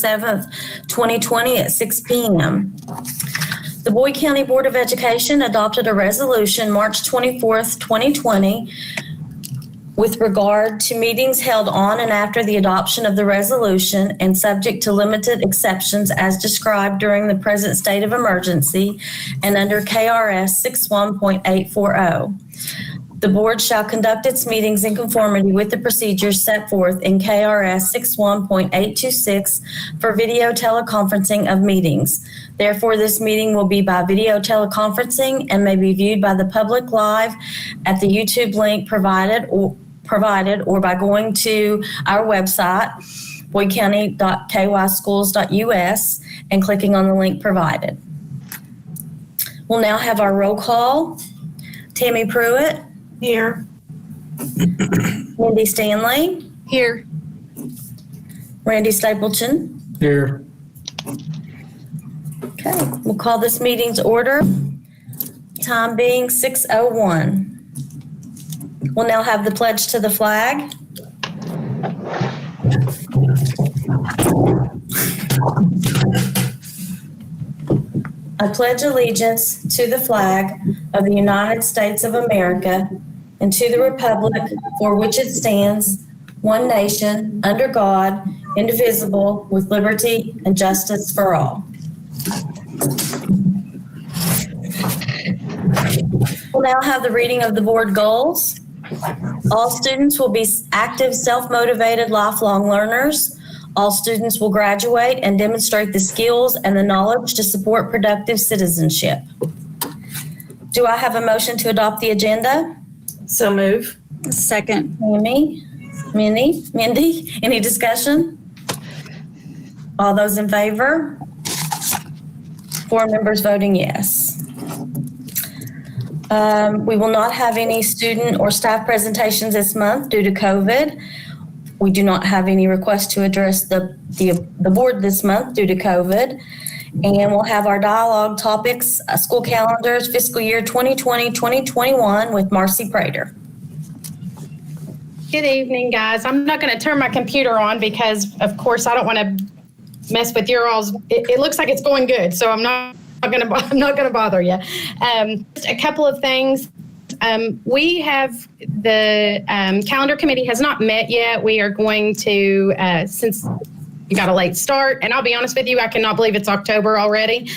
7th, 2020 at 6 p.m. The Boyd County Board of Education adopted a resolution March 24th, 2020, with regard to meetings held on and after the adoption of the resolution and subject to limited exceptions as described during the present state of emergency and under KRS 61.840. The board shall conduct its meetings in conformity with the procedures set forth in KRS 61.826 for video teleconferencing of meetings. Therefore, this meeting will be by video teleconferencing and may be viewed by the public live at the YouTube link provided or by going to our website, boydcounty.kyschools.us, and clicking on the link provided. We'll now have our roll call. Tammy Pruitt. Here. Mindy Stanley. Here. Randy Stapleton. Here. Okay, we'll call this meeting's order. Time being 6:01. We'll now have the pledge to the flag. I pledge allegiance to the flag of the United States of America and to the republic for which it stands, one nation, under God, indivisible, with liberty and justice for all. We'll now have the reading of the board goals. All students will be active, self-motivated, lifelong learners. All students will graduate and demonstrate the skills and the knowledge to support productive citizenship. Do I have a motion to adopt the agenda? So move. Second. Mindy, any discussion? All those in favor? 4 members voting yes. We will not have any student or staff presentations this month due to COVID. We do not have any requests to address the board this month due to COVID. And we'll have our dialogue topics, school calendars, fiscal year 2020-2021 with Marcy Prater. Good evening, guys. I'm not going to turn my computer on because, of course, I don't want to mess with your all's. It looks like it's going good, so I'm not going to bother you. Just a couple of things. We have the calendar committee has not met yet. We are going to, since we got a late start, and I'll be honest with you, I cannot believe it's October already.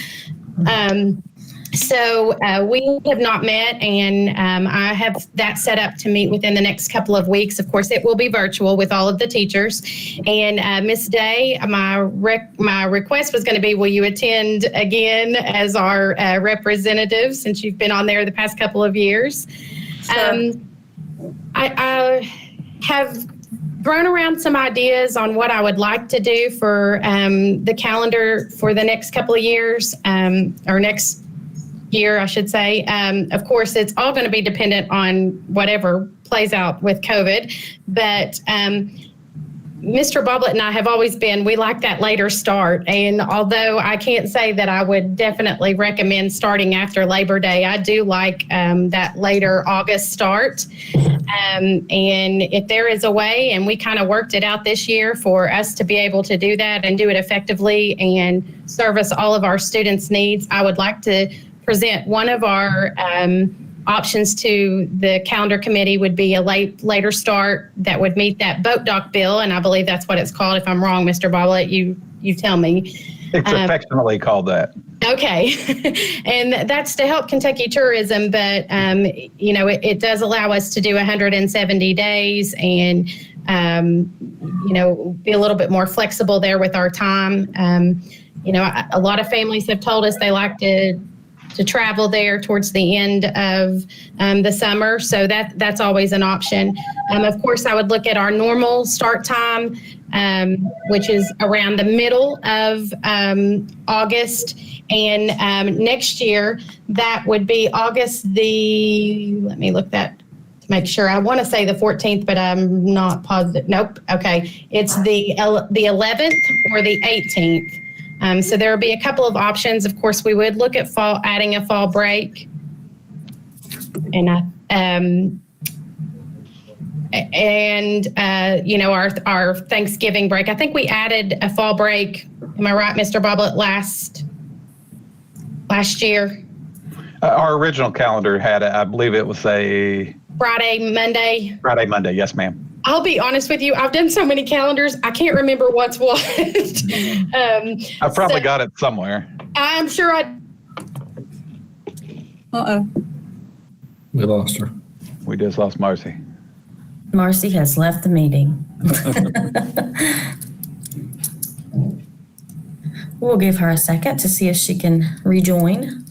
So we have not met, and I have that set up to meet within the next couple of weeks. Of course, it will be virtual with all of the teachers. And Ms. Day, my request was going to be, will you attend again as our representative since you've been on there the past couple of years? Sure. I have thrown around some ideas on what I would like to do for the calendar for the next couple of years, or next year, I should say. Of course, it's all going to be dependent on whatever plays out with COVID. But Mr. Boblet and I have always been, we like that later start. And although I can't say that I would definitely recommend starting after Labor Day, I do like that later August start. And if there is a way, and we kind of worked it out this year for us to be able to do that and do it effectively and service all of our students' needs, I would like to present one of our options to the calendar committee would be a later start that would meet that boat dock bill, and I believe that's what it's called. If I'm wrong, Mr. Boblet, you tell me. It's affectionately called that. Okay, and that's to help Kentucky tourism, but it does allow us to do 170 days and be a little bit more flexible there with our time. A lot of families have told us they like to travel there towards the end of the summer. So that's always an option. Of course, I would look at our normal start time, which is around the middle of August. And next year, that would be August let me look that to make sure. I want to say the 14th, but I'm not positive. Nope. Okay. It's the 11th or the 18th. So there will be a couple of options. Of course, we would look at adding a fall break. And and our Thanksgiving break. I think we added a fall break. Am I right, Mr. Bobbitt, last year? Our original calendar had, I believe it was a Friday, Monday. Yes, ma'am. I'll be honest with you. I've done so many calendars. I can't remember what's what. I probably got it somewhere. I'm sure Uh-oh. We lost her. We just lost Marcy. Marcy has left the meeting. We'll give her a second to see if she can rejoin.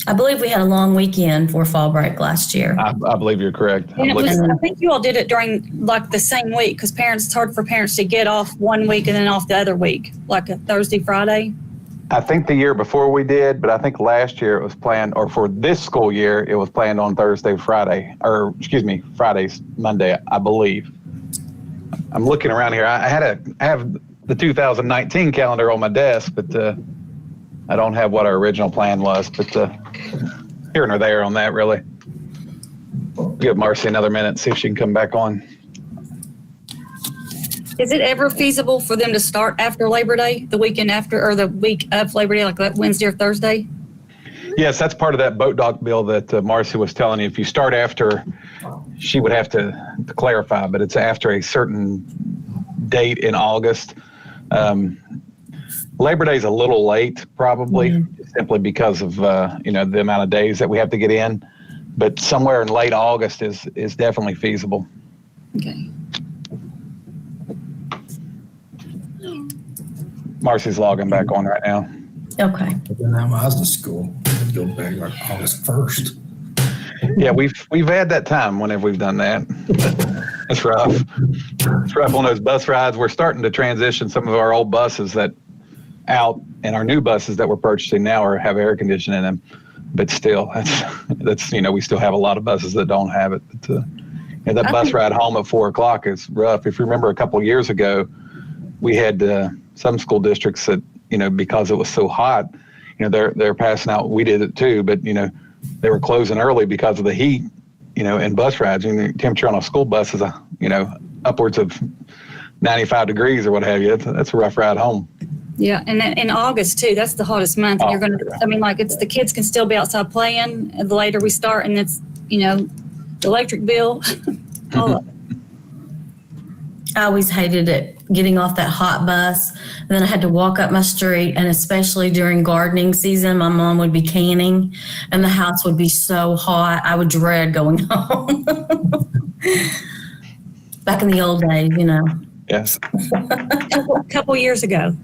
I believe we had a long weekend for fall break last year. I believe you're correct. And I think you all did it during like the same week because it's hard for parents to get off one week and then off the other week, like a Thursday, Friday. I think the year before we did, but I think last year it was planned, or for this school year, it was planned on Friday, Monday, I believe. I'm looking around here. I have the 2019 calendar on my desk, but I don't have what our original plan was, but here nor there on that, really. Give Marcy another minute, see if she can come back on. Is it ever feasible for them to start after Labor Day, the weekend after, or the week of Labor Day, like that Wednesday or Thursday? Yes, that's part of that boat dock bill that Marcy was telling you. If you start after, she would have to clarify, but it's after a certain date in August. Labor Day is a little late, probably, simply because of the amount of days that we have to get in. But somewhere in late August is definitely feasible. Okay. Marcy's logging back on right now. Okay. But then I was in school. I'd go back like August 1st. Yeah, we've had that time whenever we've done that. It's rough. It's rough on those bus rides. We're starting to transition some of our old buses out, and our new buses that we're purchasing now have air conditioning in them. But still, that's we still have a lot of buses that don't have it. But, that bus ride home at 4:00 is rough. If you remember a couple of years ago, we had some school districts that because it was so hot, they're passing out. We did it too, but they were closing early because of the heat, and bus rides. And the temperature on a school bus is upwards of 95 degrees or what have you. That's a rough ride home. Yeah, and in August too, that's the hottest month. And you're gonna, the kids can still be outside playing. And the later we start, and it's the electric bill. All of it. I always hated it, getting off that hot bus. And then I had to walk up my street, and especially during gardening season, my mom would be canning, and the house would be so hot. I would dread going home. Back in the old days, Yes. A couple years ago.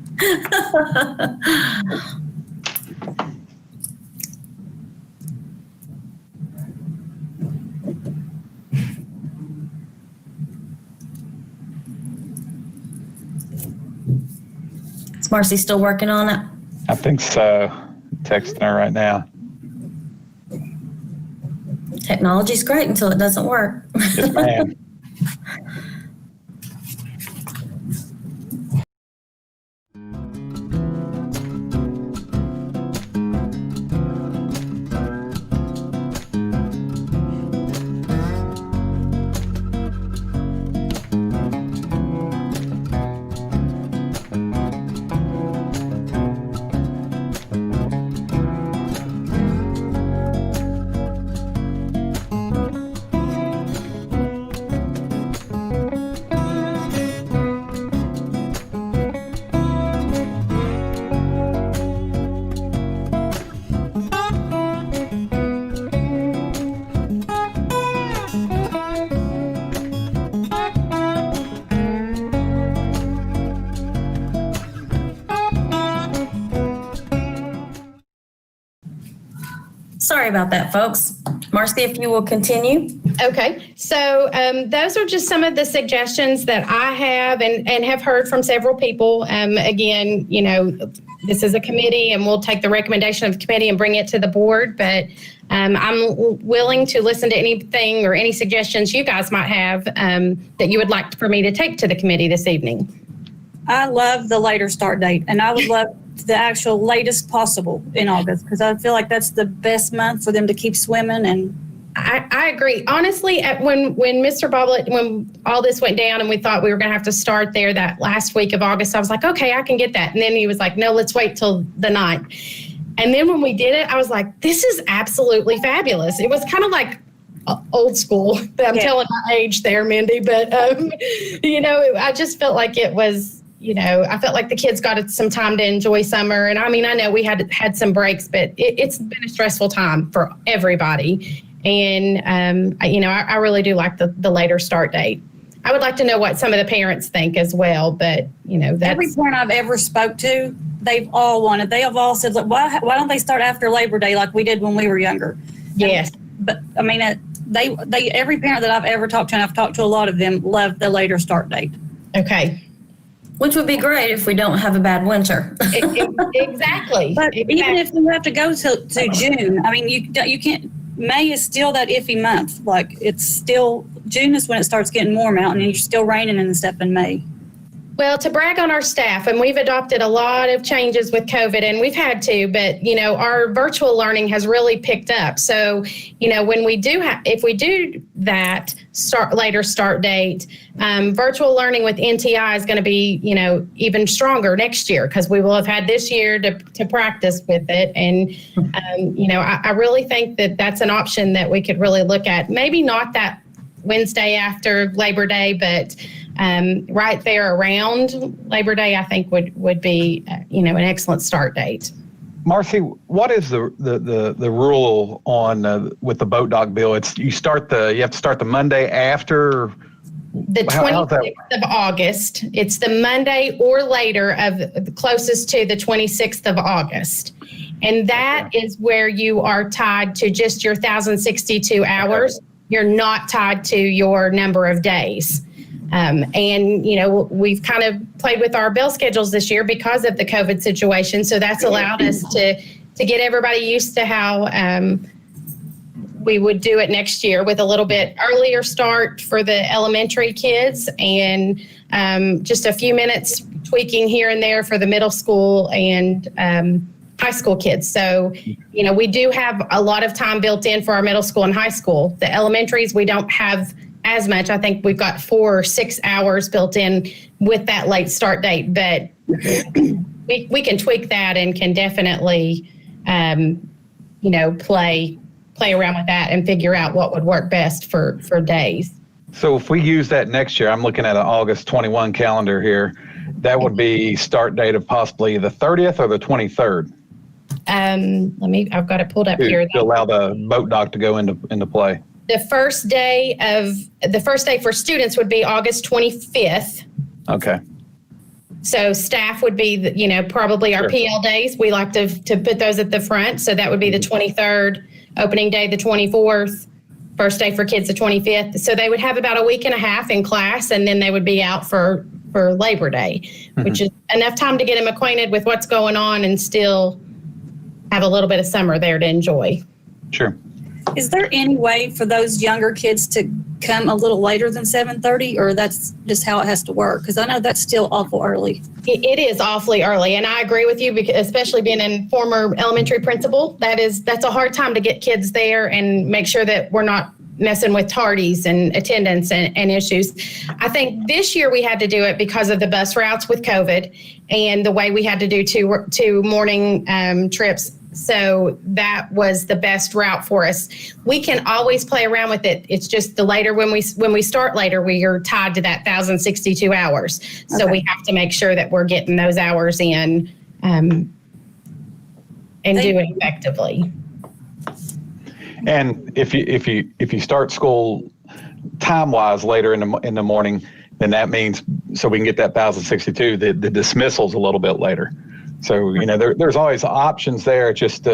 Is Marcy still working on it? I think so. Texting her right now. Technology's great until it doesn't work. Yes, ma'am. Sorry about that, folks. Marcy, if you will continue. Okay, so those are just some of the suggestions that I have and have heard from several people. Again, this is a committee, and we'll take the recommendation of the committee and bring it to the board. But I'm willing to listen to anything or any suggestions you guys might have that you would like for me to take to the committee this evening. I love the later start date, and I would love the actual latest possible in August because I feel like that's the best month for them to keep swimming and I agree. Honestly, when Mr. Boblet, when all this went down and we thought we were going to have to start there that last week of August, I was like, okay, I can get that. And then he was like, no, let's wait till the 9th. And then when we did it, I was like, this is absolutely fabulous. It was kind of like old school. I'm telling my age there, Mindy, but, I just felt like it was, I felt like the kids got some time to enjoy summer. And I mean, I know we had some breaks, but it's been a stressful time for everybody. And, I really do like the later start date. I would like to know what some of the parents think as well, but, that's. Every parent I've ever spoke to, they have all said, look, why don't they start after Labor Day like we did when we were younger? Yes. But, I mean, every parent that I've ever talked to, and I've talked to a lot of them, love the later start date. Okay. Which would be great if we don't have a bad winter. Exactly. But even if you have to go to June, I mean, you can't. May is still that iffy month. Like it's still June is when it starts getting warm out, and you're still raining and stuff in May. Well, to brag on our staff, and we've adopted a lot of changes with COVID, and we've had to, but, our virtual learning has really picked up. So, when we do if we do that later start date, virtual learning with NTI is going to be, even stronger next year because we will have had this year to practice with it. And, I really think that that's an option that we could really look at. Maybe not that Wednesday after Labor Day, but right there around Labor Day, I think would be, an excellent start date. Marcy, what is the rule on with the boat dock bill? You have to start the Monday after the 26th of August. It's the Monday or later of the closest to the 26th of August. And that is where you are tied to just your 1,062 hours. Okay. You're not tied to your number of days. We've kind of played with our bill schedules this year because of the COVID situation. So that's allowed us to get everybody used to how we would do it next year with a little bit earlier start for the elementary kids and just a few minutes tweaking here and there for the middle school and high school kids. So, we do have a lot of time built in for our middle school and high school. The elementaries, we don't have as much. I think we've got 4 or 6 hours built in with that late start date, but we can tweak that and can definitely, play around with that and figure out what would work best for days. So if we use that next year, I'm looking at an August 21 calendar here, that would be start date of possibly the 30th or the 23rd. I've got it pulled up here. To allow the boat dock to go into play. The first day for students would be August 25th. Okay. So staff would be, probably our PL days. We like to put those at the front. So that would be the 23rd, opening day the 24th, first day for kids the 25th. So they would have about a week and a half in class, and then they would be out for Labor Day, which is enough time to get them acquainted with what's going on and still have a little bit of summer there to enjoy. Sure. Is there any way for those younger kids to come a little later than 7:30, or that's just how it has to work? Because I know that's still awful early. It is awfully early, and I agree with you, because especially being a former elementary principal, that's a hard time to get kids there and make sure that we're not messing with tardies and attendance and issues. I think this year we had to do it because of the bus routes with COVID and the way we had to do two morning trips. So that was the best route for us. We can always play around with it. It's just the later when we start later, we are tied to that 1,062 hours. So we have to make sure that we're getting those hours in and do it effectively. And if you start school time-wise later in the morning, then that means so we can get that 1,062. The dismissal's a little bit later. So there's always options there. Just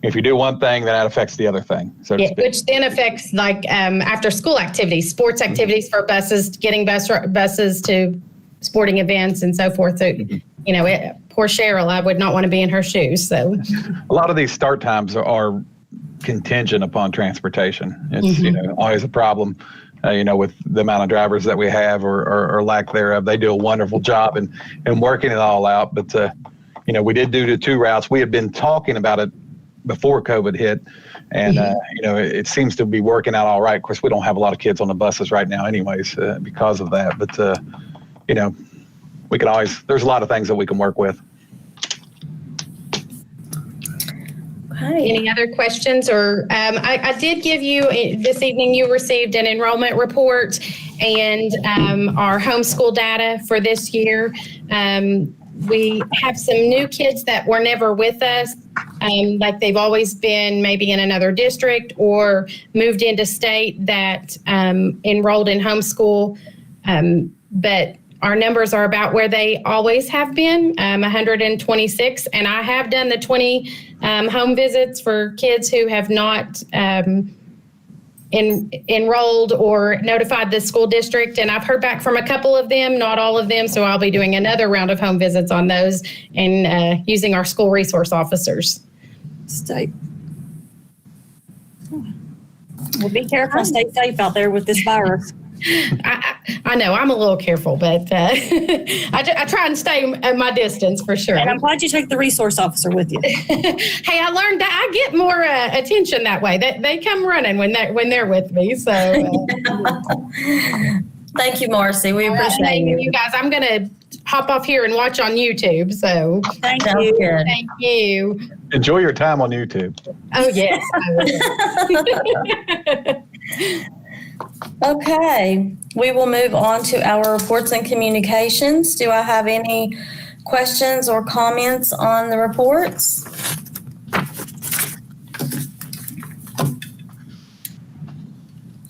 if you do one thing, then that affects the other thing. So which then affects after school activities, sports activities for buses, getting buses to sporting events and so forth. So poor Cheryl, I would not want to be in her shoes. So a lot of these start times are contingent upon transportation. It's always a problem. With the amount of drivers that we have or lack thereof. They do a wonderful job in working it all out. But we did do the 2 routes. We had been talking about it before COVID hit. And, it seems to be working out all right. Of course, we don't have a lot of kids on the buses right now anyways, because of that. But, we can always, there's a lot of things that we can work with. Okay. Any other questions? Or I did give you this evening, you received an enrollment report and our homeschool data for this year. We have some new kids that were never with us, like they've always been maybe in another district or moved into state that enrolled in homeschool. But our numbers are about where they always have been, 126. And I have done the 20 home visits for kids who have not enrolled or notified the school district. And I've heard back from a couple of them, not all of them. So I'll be doing another round of home visits on those and using our school resource officers. Stay. Well, be careful and stay safe out there with this virus. I know I'm a little careful, but I try and stay at my distance for sure. And I'm glad you took the resource officer with you. Hey, I learned that I get more attention that way. They come running when they're with me. So Thank you, Marcy. We appreciate you guys. I'm gonna hop off here and watch on YouTube. So Thank Sounds you. good. thank you. Enjoy your time on YouTube. Oh yes, I will. Okay, we will move on to our reports and communications. Do I have any questions or comments on the reports?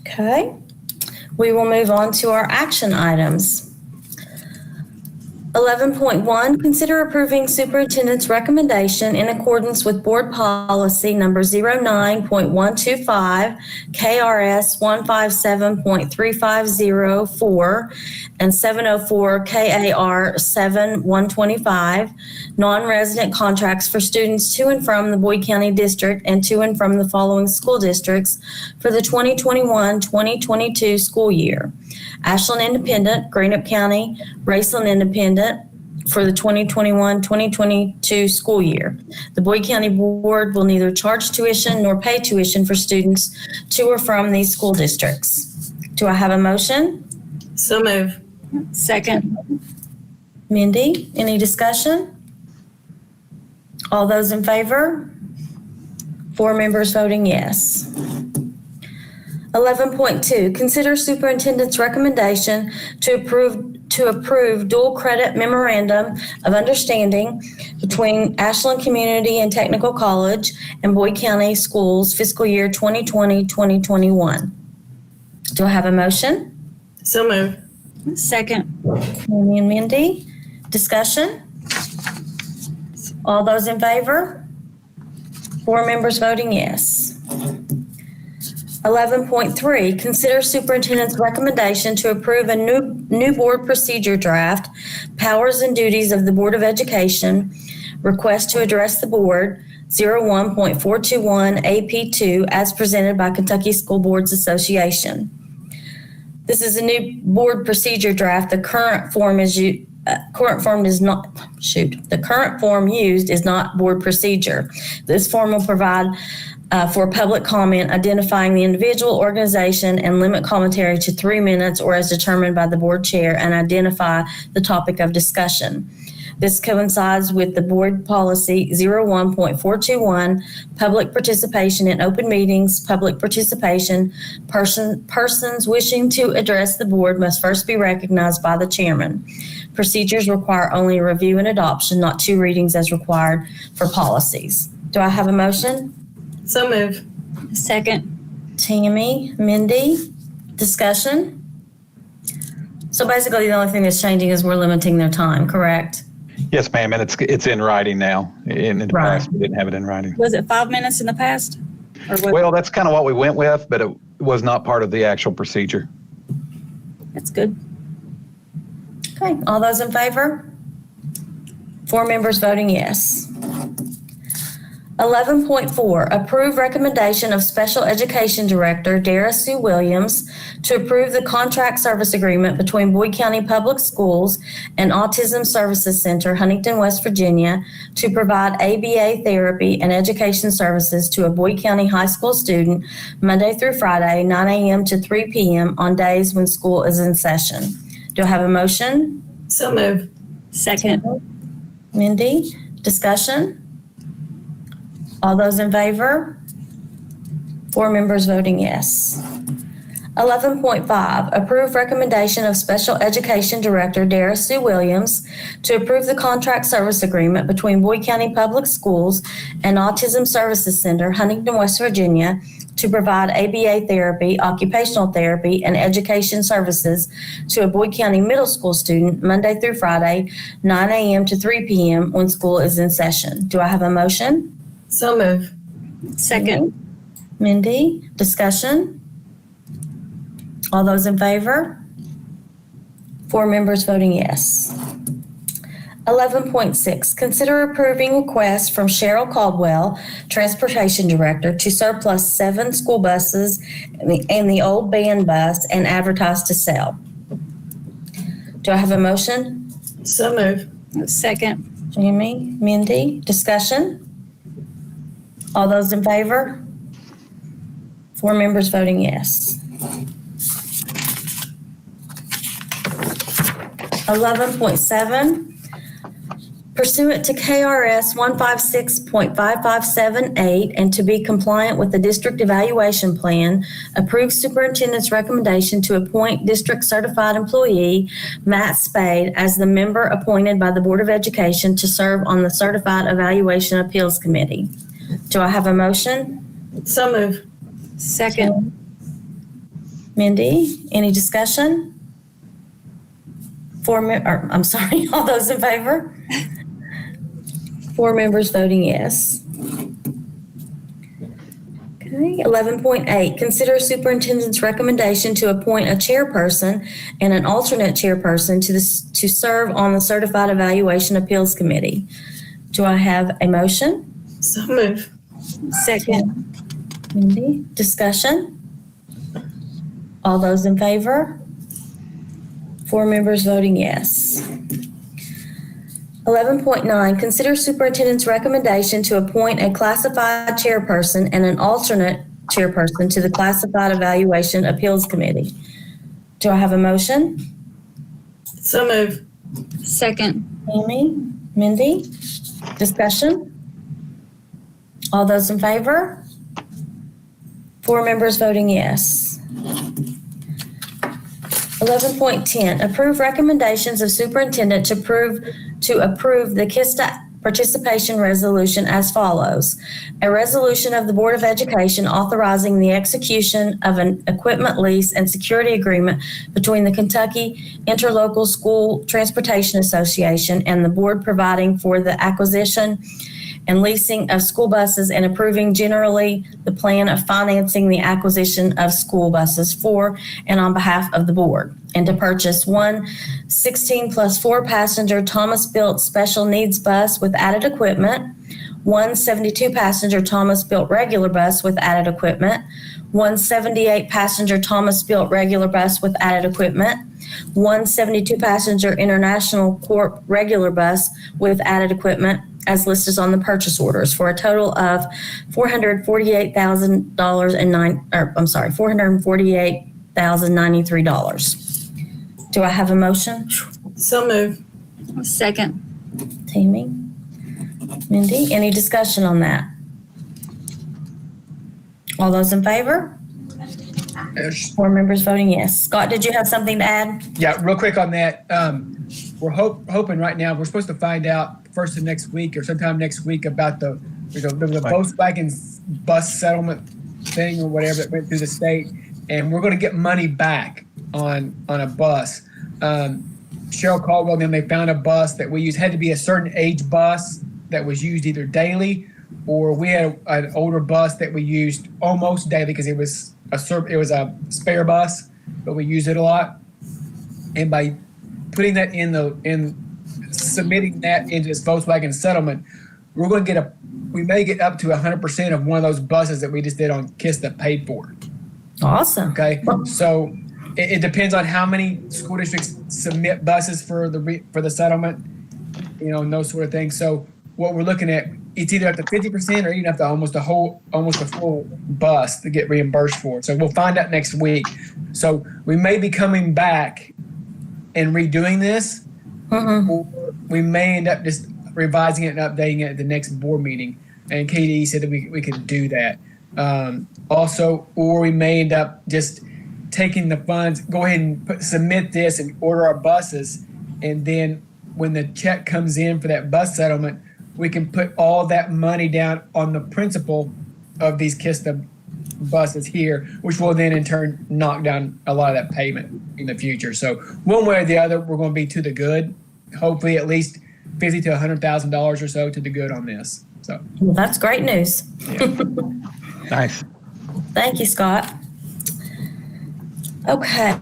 Okay, we will move on to our action items. 11.1, consider approving superintendent's recommendation in accordance with board policy number 09.125, KRS 157.3504, and 704 KAR 7125, non-resident contracts for students to and from the Boyd County District and to and from the following school districts for the 2021-2022 school year. Ashland Independent, Greenup County, Raceland Independent for the 2021-2022 school year. The Boyd County Board will neither charge tuition nor pay tuition for students to or from these school districts. Do I have a motion? So move. Second. Mindy, any discussion? All those in favor? 4 members voting yes. 11.2, consider superintendent's recommendation to approve dual credit memorandum of understanding between Ashland Community and Technical College and Boyd County Schools fiscal year 2020-2021. Do I have a motion? So move. Second. Amy and Mindy, discussion? All those in favor? 4 members voting yes. 11.3, consider superintendent's recommendation to approve a new board procedure draft, powers and duties of the Board of Education, request to address the board, 01.421 AP2 as presented by Kentucky School Boards Association. This is a new board procedure draft. The current form used is not board procedure. This form will provide for public comment, identifying the individual, organization, and limit commentary to 3 minutes or as determined by the board chair, and identify the topic of discussion. This coincides with the board policy 01.421, public participation in open meetings. Public participation, persons wishing to address the board must first be recognized by the chairman. Procedures require only a review and adoption, not 2 readings as required for policies. Do I have a motion? So move. Second. Tammy, Mindy, discussion? So basically the only thing that's changing is we're limiting their time, correct? Yes, ma'am, and it's in writing now. In the Right. past, we didn't have it in writing. Was it 5 minutes in the past? Or what? Well, that's kind of what we went with, but it was not part of the actual procedure. That's good. Okay, all those in favor? 4 members voting yes. 11.4, approve recommendation of Special Education Director Dara Sue Williams to approve the contract service agreement between Boyd County Public Schools and Autism Services Center, Huntington, West Virginia, to provide ABA therapy and education services to a Boyd County high school student Monday through Friday, 9 a.m. to 3 p.m. on days when school is in session. Do I have a motion? So move. Second. Mindy, discussion? All those in favor? 4 members voting yes. 11.5, approve recommendation of Special Education Director Dara Sue Williams to approve the contract service agreement between Boyd County Public Schools and Autism Services Center, Huntington, West Virginia, to provide ABA therapy, occupational therapy, and education services to a Boyd County middle school student Monday through Friday, 9 a.m. to 3 p.m. when school is in session. Do I have a motion? So move. Second. Mindy, discussion? All those in favor? 4 members voting yes. 11.6, consider approving request from Cheryl Caldwell, Transportation Director, to surplus 7 school buses and the old band bus and advertise to sell. Do I have a motion? So move. Second. Jamie, Mindy, discussion? All those in favor? 4 members voting yes. 11.7, pursuant to KRS 156.5578 and to be compliant with the district evaluation plan, approve superintendent's recommendation to appoint district certified employee Matt Spade as the member appointed by the Board of Education to serve on the Certified Evaluation Appeals Committee. Do I have a motion? So move. Second. Mindy, any discussion? All those in favor? 4 members voting yes. Okay, 11.8, consider superintendent's recommendation to appoint a chairperson and an alternate chairperson to serve on the Certified Evaluation Appeals Committee. Do I have a motion? So move. Second. Mindy, discussion? All those in favor? 4 members voting yes. 11.9, consider superintendent's recommendation to appoint a classified chairperson and an alternate chairperson to the Classified Evaluation Appeals Committee. Do I have a motion? So move. Second. Amy, Mindy, discussion? All those in favor? 4 members voting yes. 11.10, approve recommendations of superintendent to approve the KISTA participation resolution as follows. A resolution of the Board of Education authorizing the execution of an equipment lease and security agreement between the Kentucky Interlocal School Transportation Association and the board providing for the acquisition and leasing of school buses and approving generally the plan of financing the acquisition of school buses for and on behalf of the board, and to purchase one 16 plus 4 passenger Thomas Built Special Needs bus with added equipment, one 72 passenger Thomas Built regular bus with added equipment, one 78 passenger Thomas Built regular bus with added equipment, one 72 passenger International Corp regular bus with added equipment, as listed on the purchase orders, for a total of $448,093. Do I have a motion? So move. Second. Tammy? Mindy, any discussion on that? All those in favor? Yes. 4 members voting yes. Scott, did you have something to add? Yeah, real quick on that. We're hoping right now, we're supposed to find out first of next week or sometime next week about the Volkswagen bus settlement thing or whatever that went through the state. And we're going to get money back on a bus. Cheryl Caldwell, then they found a bus that we used, had to be a certain age bus that was used either daily, or we had an older bus that we used almost daily because it was a spare bus, but we used it a lot. And by putting that submitting that into this Volkswagen settlement, we're going to get we may get up to 100% of one of those buses that we just did on KISS that paid for. Awesome. Okay, so it depends on how many school districts submit buses for the settlement, you know, and those sort of things. So what we're looking at, it's either up to 50% or even up to almost a full bus to get reimbursed for. So we'll find out next week. So we may be coming back and redoing this, or we may end up just revising it and updating it at the next board meeting. And KDE said that we could do that. Also, or we may end up just taking the funds, go ahead and submit this and order our buses. And then when the check comes in for that bus settlement, we can put all that money down on the principal of these KISTA buses here, which will then in turn knock down a lot of that payment in the future. So one way or the other, we're going to be to the good. Hopefully at least $50,000 to $100,000 or so to the good on this. So Well, that's great news. Nice. Thank you, Scott. Okay,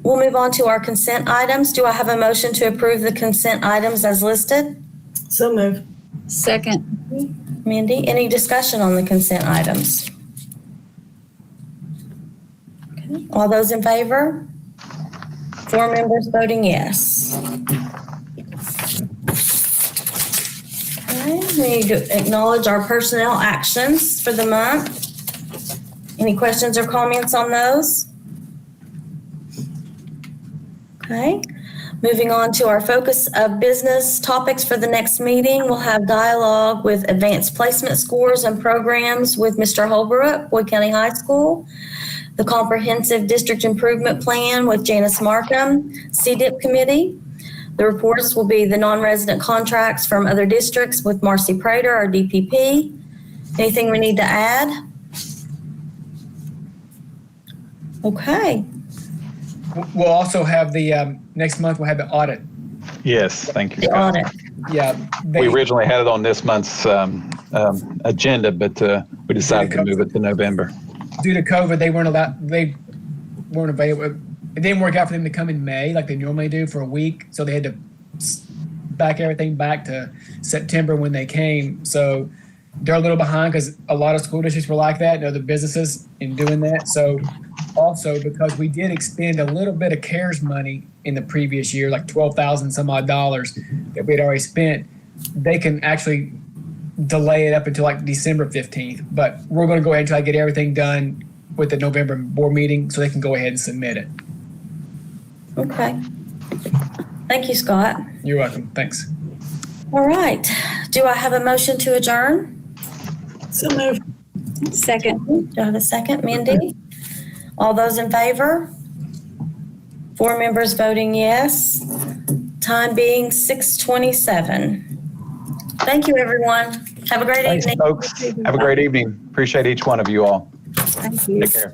we'll move on to our consent items. Do I have a motion to approve the consent items as listed? So move. Second. Mindy, any discussion on the consent items? Okay. All those in favor? 4 members voting yes. Okay, we need to acknowledge our personnel actions for the month. Any questions or comments on those? Okay, moving on to our focus of business topics for the next meeting. We'll have dialogue with advanced placement scores and programs with Mr. Holbrook, Boyd County High School, the Comprehensive District Improvement Plan with Janice Markham, CDIP Committee. The reports will be the non-resident contracts from other districts with Marcy Prater, our DPP. Anything we need to add? Okay, we'll also have the, next month we'll have the audit. Yes, thank you, the Scott. audit. Yeah. We originally had it on this month's agenda, but we decided to move it to November. Due to COVID, they weren't available. It didn't work out for them to come in May like they normally do for a week. So they had to back everything back to September when they came. So they're a little behind because a lot of school districts were like that and other businesses in doing that. So also because we did expend a little bit of CARES money in the previous year, like $12,000 some odd dollars that we had already spent, they can actually delay it up until like December 15th. But we're going to go ahead and try to get everything done with the November board meeting so they can go ahead and submit it. Okay. Thank you, Scott. You're welcome. Thanks. All right. Do I have a motion to adjourn? So move. Second. Do I have a second? Mindy? All those in favor? 4 members voting yes. Time being 6:27. Thank you, everyone. Have a great Thanks, evening. folks. Have a great evening. Appreciate each one of you all. Thank you. Take care.